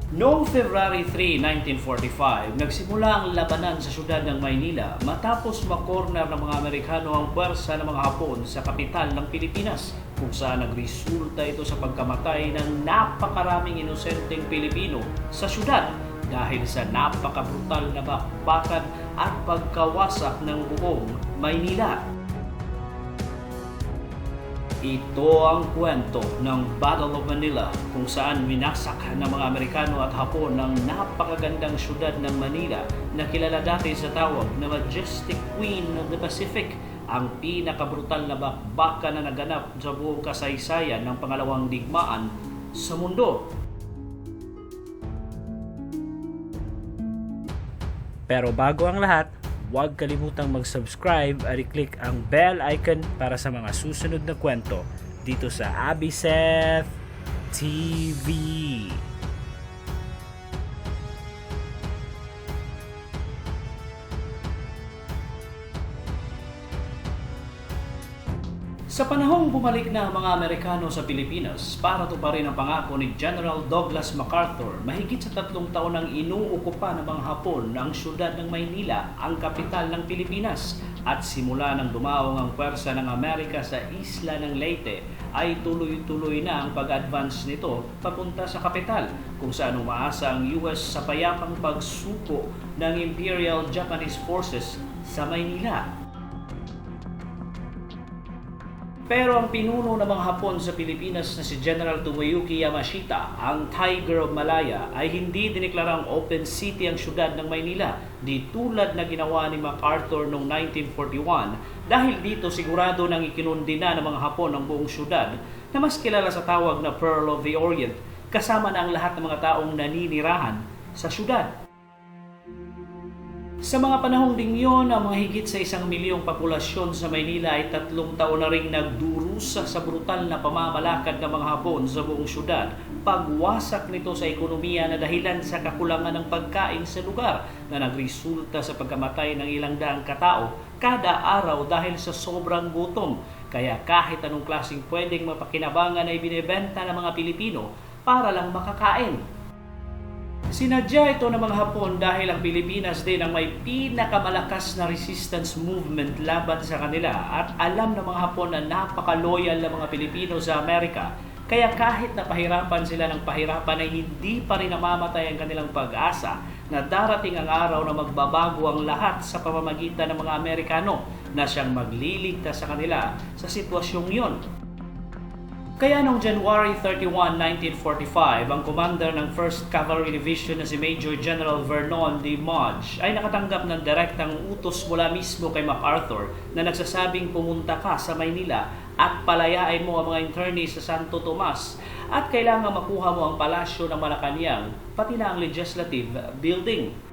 Noong February 3, 1945, nagsimula ang labanan sa siyudad ng Maynila matapos makorner ng mga Amerikano ang puwersa ng mga Hapon sa kapital ng Pilipinas, kung saan nagresulta ito sa pagkamatay ng napakaraming inosenteng Pilipino sa siyudad dahil sa napakabrutal na bakbakan at pagkawasak ng buong Maynila. Ito ang kwento ng Battle of Manila, kung saan winasak ng mga Amerikano at Hapon ng napakagandang syudad ng Manila na kilala dati sa tawag na Majestic Queen of the Pacific, ang pinakabrutal na bakbakan na naganap sa buong kasaysayan ng pangalawang digmaan sa mundo. Pero bago ang lahat, huwag kalimutang mag-subscribe at i-click ang bell icon para sa mga susunod na kwento dito sa Abby Seth TV. Sa panahong bumalik na ang mga Amerikano sa Pilipinas para tuparin ang pangako ni General Douglas MacArthur, mahigit sa 3 taon nang inuukupa ng mga Hapon ang siyudad ng Maynila, ang kapital ng Pilipinas, at simula nang dumaong ang puwersa ng Amerika sa isla ng Leyte, ay tuloy-tuloy na ang pag-advance nito papunta sa kapital, kung saan umaasa ang US sa payapang pagsuko ng Imperial Japanese Forces sa Maynila. Pero ang pinuno ng mga Hapon sa Pilipinas na si General Tomoyuki Yamashita, ang Tiger of Malaya, ay hindi dineklarang open city ang siyudad ng Maynila, di tulad na ginawa ni MacArthur noong 1941, dahil dito sigurado nang ikinundina ng mga Hapon ang buong siyudad na mas kilala sa tawag na Pearl of the Orient, kasama na ang lahat ng mga taong naninirahan sa siyudad. Sa mga panahong ding yun, ang mga higit sa 1 milyong populasyon sa Maynila ay 3 taon na ring nagdurusa sa brutal na pamamalakad ng mga Hapon sa buong syudad, pagwasak nito sa ekonomiya na dahilan sa kakulangan ng pagkain sa lugar na nagresulta sa pagkamatay ng ilang daang katao kada araw dahil sa sobrang gutom. Kaya kahit anong klaseng pwedeng mapakinabangan ay binebenta ng mga Pilipino para lang makakain. Sinadya ito ng mga Hapon dahil ang Pilipinas din ang may pinakamalakas na resistance movement laban sa kanila, at alam ng mga Hapon na napaka-loyal ng mga Pilipino sa Amerika. Kaya kahit napahirapan sila ng pahirapan ay hindi pa rin namamatay ang kanilang pag-asa na darating ang araw na magbabago ang lahat sa pamamagitan ng mga Amerikano na siyang magliligtas sa kanila sa sitwasyong yon. Kaya noong January 31, 1945, ang commander ng 1st Cavalry Division na si Major General Vernon D. Mudge ay nakatanggap ng direktang utos mula mismo kay MacArthur na nagsasabing pumunta ka sa Maynila at palayain mo ang mga internees sa Santo Tomas at kailangan makuha mo ang palasyo ng Malacanang, pati na ang Legislative Building.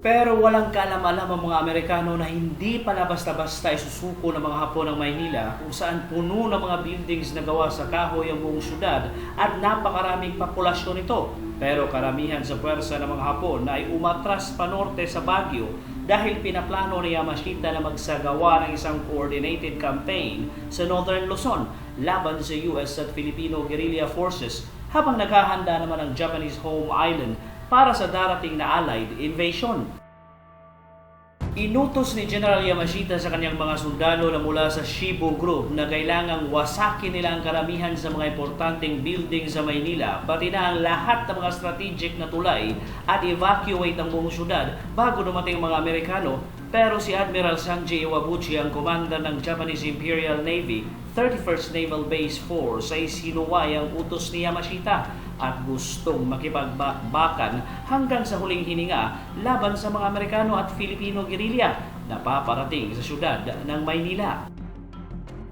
Pero walang kaalam-alam ang mga Amerikano na hindi pala basta-basta isusuko ng mga Hapon ng Maynila, kung saan puno ng mga buildings na gawa sa kahoy ang buong syudad at napakaraming populasyon nito. Pero karamihan sa puwersa ng mga Hapon na ay umatras pa norte sa Baguio dahil pinaplano ni Yamashita na magsagawa ng isang coordinated campaign sa Northern Luzon laban sa US at Filipino guerrilla forces, habang naghahanda naman ang Japanese home island para sa darating na Allied invasion. Inutos ni General Yamashita sa kanyang mga sundalo na mula sa Shibu Group na kailangang wasakin nila ang karamihan sa mga importanteng building sa Maynila, pati na ang lahat ng mga strategic na tulay, at evacuate ang buong syudad bago dumating ang mga Amerikano. Pero si Admiral Sanji Iwabuchi, ang commander ng Japanese Imperial Navy 31st Naval Base Force, ay sinuway ang utos ni Yamashita at gustong makipagbakbakan hanggang sa huling hininga laban sa mga Amerikano at Filipino guerrilla na paparating sa syudad ng Maynila.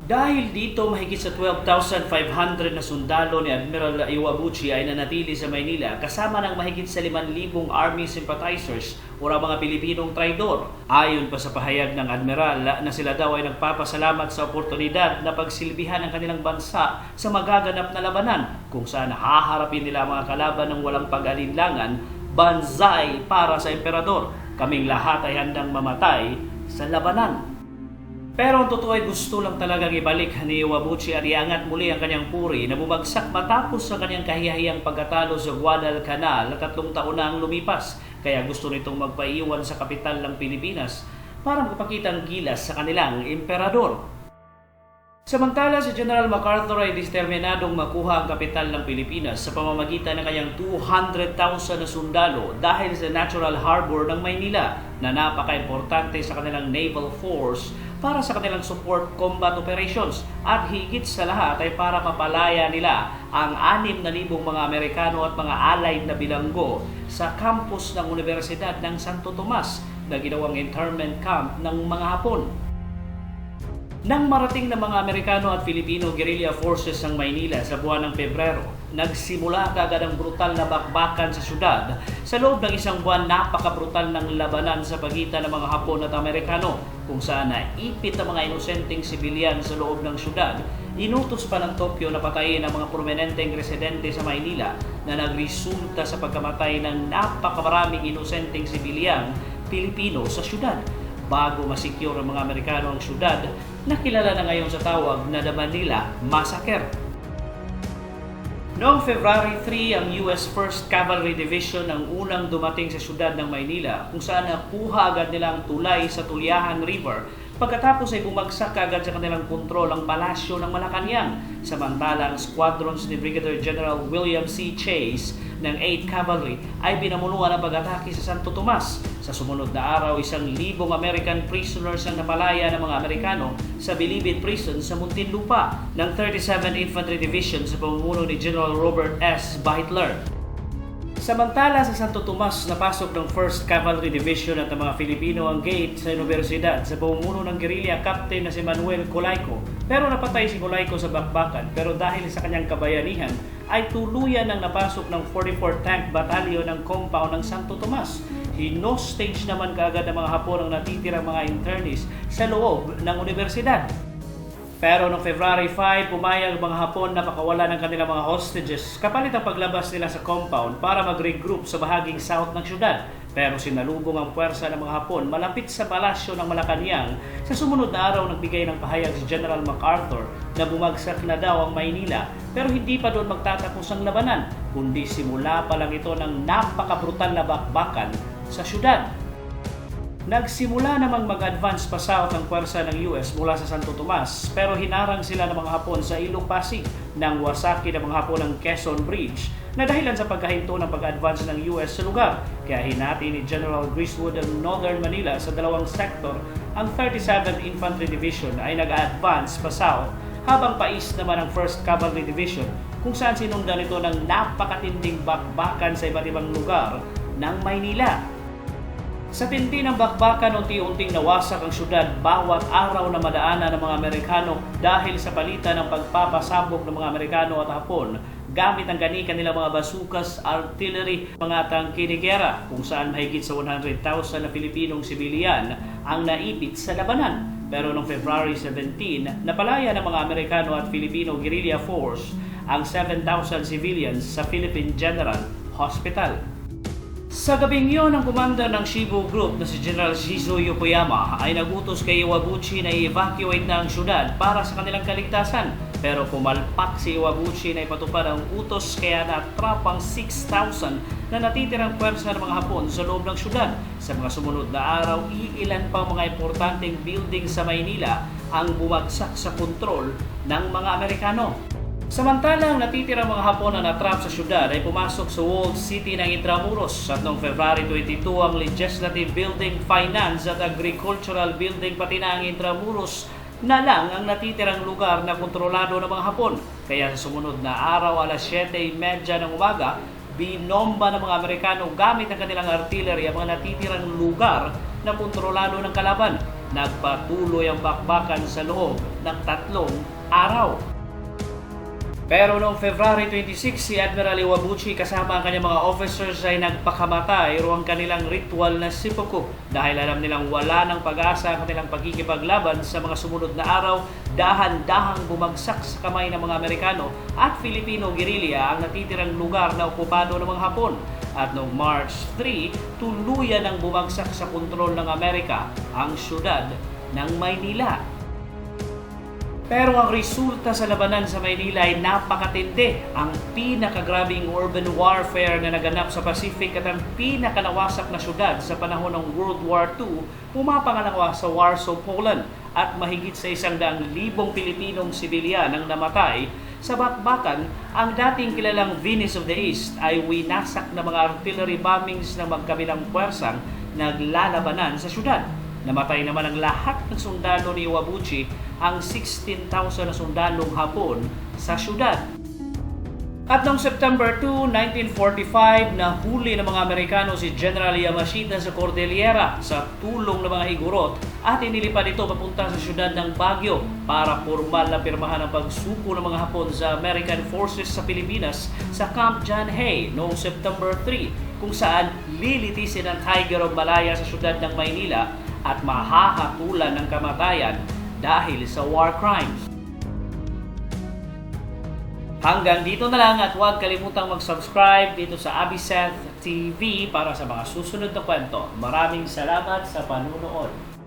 Dahil dito, mahigit sa 12,500 na sundalo ni Admiral Iwabuchi ay nanatili sa Maynila kasama ng mahigit sa 5,000 army sympathizers o mga Pilipinong traidor. Ayon pa sa pahayag ng Admiral na sila daw ay nagpapasalamat sa oportunidad na pagsilbihan ng kanilang bansa sa magaganap na labanan, kung saan haharapin nila mga kalaban ng walang pag-alinlangan. Banzai para sa emperador, kaming lahat ay handang mamatay sa labanan. Pero ang totoo ay gusto lang talagang ibalik ni Iwabuchi at iangat muli ang kanyang puri na bumagsak matapos sa kanyang kahiyahiyang pagkatalo sa Guadalcanal na 3 taon na ang lumipas. Kaya gusto nitong magpaiwan sa kapital ng Pilipinas para magpakita ang gilas sa kanilang emperador. Samantala, si General MacArthur ay determinadong makuha ang kapital ng Pilipinas sa pamamagitan ng kanyang 200,000 na sundalo dahil sa natural harbor ng Maynila na napaka-importante sa kanilang naval force para sa kanilang support combat operations at higit sa lahat ay para mapalaya nila ang 6,000 mga Amerikano at mga allied na bilanggo sa campus ng Universidad ng Santo Tomas na ginawang internment camp ng mga Hapon. Nang marating ng mga Amerikano at Filipino guerrilla forces ng Maynila sa buwan ng Pebrero, nagsimula kaagad ang brutal na bakbakan sa syudad. Sa loob ng isang buwan, napaka-brutal ng labanan sa pagitan ng mga Hapon at Amerikano kung saan naipit ang mga inosenteng sibilyan sa loob ng syudad. Inutos pa ng Tokyo na patayin ang mga prominenteng residente sa Maynila na nagresulta sa pagkamatay ng napakamaraming inosenteng sibilyang Pilipino sa syudad. Bago masecure ang mga Amerikano ang syudad, nakilala na ngayon sa tawag na The Manila Massacre. Noong February 3, ang US 1st Cavalry Division ang unang dumating sa syudad ng Maynila kung saan nakuha agad nila ang tulay sa Tulyahan River. Pagkatapos ay bumagsak agad sa kanilang kontrol ang palasyo ng Malacanang. Samantalang squadrons ni Brigadier General William C. Chase ng 8th Cavalry ay binamunuan ang pag-atake sa Santo Tomas. Sa sumunod na araw, 1,000 American prisoners ang napalaya ng mga Amerikano sa Bilibid Prison sa Muntinlupa ng 37th Infantry Division sa pamumuno ni General Robert S. Beitler. Samantala sa Santo Tomas, napasok ng 1st Cavalry Division at ang mga Filipino ang gate sa universidad sa pamumuno ng guerrilla captain na si Manuel Colayco. Pero napatay si Colayco sa bakbakan, pero dahil sa kanyang kabayanihan ay tuluyan ng napasok ng 44th Tank Battalion ng compound ng Santo Tomas. Hinostage naman kaagad ng mga Hapon ang natitirang mga internees sa loob ng universidad. Pero noong February 5, pumayag ang mga Hapon na pakawalan ng kanilang mga hostages kapalit ang paglabas nila sa compound para mag-regroup sa bahaging south ng syudad. Pero sinalubong ang puwersa ng mga Hapon malapit sa palasyo ng Malacanang. Sa sumunod na araw, nagbigay ng pahayag si General MacArthur na bumagsak na daw ang Maynila. Pero hindi pa doon magtatapos ang labanan, kundi simula pa lang ito ng napakabrutal na bakbakan sa syudad. Nagsimula namang mag-advance pa south ang puwersa ng US mula sa Santo Tomas pero hinarang sila ng mga Hapon sa Ilog Pasig nang wasaki ng mga Hapon ang Quezon Bridge na dahilan sa pagkahinto ng pag-advance ng US sa lugar. Kaya hinati ni General Griswold ang Northern Manila sa dalawang sektor. Ang 37th Infantry Division ay nag-advance pa south habang pais naman ang 1st Cavalry Division kung saan sinundan ito ng napakatinding bakbakan sa iba't ibang lugar ng Maynila. Sa tindi ng bakbakan, unti-unting nawasak ang syudad bawat araw na madaanan ng mga Amerikano dahil sa palitan ng pagpapasabog ng mga Amerikano at Hapon gamit ang kanilang mga basukas, artillery, mga tangke ni gera kung saan mahigit sa 100,000 na Pilipinong sibilyan ang naipit sa labanan. Pero noong February 17, napalaya ng mga Amerikano at Filipino guerrilla force ang 7,000 civilians sa Philippine General Hospital. Sa gabing iyon, ang commander ng Shibu Group na si General Shizu Yokoyama ay nagutos kay Iwabuchi na i-evacuate na ang syudad para sa kanilang kaligtasan. Pero pumalpak si Iwabuchi na ipatupad ang utos kaya natrap ang 6,000 na natitirang puwersa ng mga Hapon sa loob ng syudad. Sa mga sumunod na araw, iilan pang mga importanteng building sa Maynila ang bumagsak sa kontrol ng mga Amerikano. Samantalang natitirang mga Hapon na natrap sa syudad ay pumasok sa walled city ng Intramuros at noong February 22 ang Legislative Building, Finance at Agricultural Building pati na ang Intramuros na lang ang natitirang lugar na kontrolado ng mga Hapon. Kaya sa sumunod na araw alas 7:30 ng umaga, binomba ng mga Amerikano gamit ang kanilang artillery ang mga natitirang lugar na kontrolado ng kalaban. Nagpatuloy ang bakbakan sa loob ng 3 araw. Pero noong February 26, si Admiral Iwabuchi kasama ang kanyang mga officers ay nagpakamatay ang kanilang ritual na seppuku dahil alam nilang wala ng pag-asa ang kanilang pagkikipaglaban sa mga sumunod na araw. Dahan-dahang bumagsak sa kamay ng mga Amerikano at Filipino guerrilla ang natitirang lugar na okupado ng mga Hapon. At noong March 3, tuluyan ang bumagsak sa kontrol ng Amerika ang syudad ng Maynila. Pero ang resulta sa labanan sa Maynila ay napakatindi. Ang pinakagrabing urban warfare na naganap sa Pacific at ang pinakanawasak na syudad sa panahon ng World War II, pumapangalawa sa Warsaw, Poland, at mahigit sa 100,000 Pilipinong sibilyan ang namatay. Sa bakbakan, ang dating kilalang Venice of the East ay winasak na mga artillery bombings ng magkabilang puwersang naglalabanan sa syudad. Namatay naman ang lahat ng sundalo ni Iwabuchi, ang 16,000 na sundalong Hapon sa syudad. At noong September 2, 1945, nahuli ng mga Amerikano si General Yamashita sa Cordillera sa tulong ng mga higurot at inilipad ito papunta sa syudad ng Baguio para formal na pirmahan ang pagsuko ng mga Hapon sa American Forces sa Pilipinas sa Camp John Hay noong September 3, kung saan lilitisin ang Tiger of Malaya sa syudad ng Maynila at mahahatulan ng kamatayan dahil sa war crimes. Hanggang dito na lang at huwag kalimutang mag-subscribe dito sa Abiseth TV para sa mga susunod na kwento. Maraming salamat sa panunood.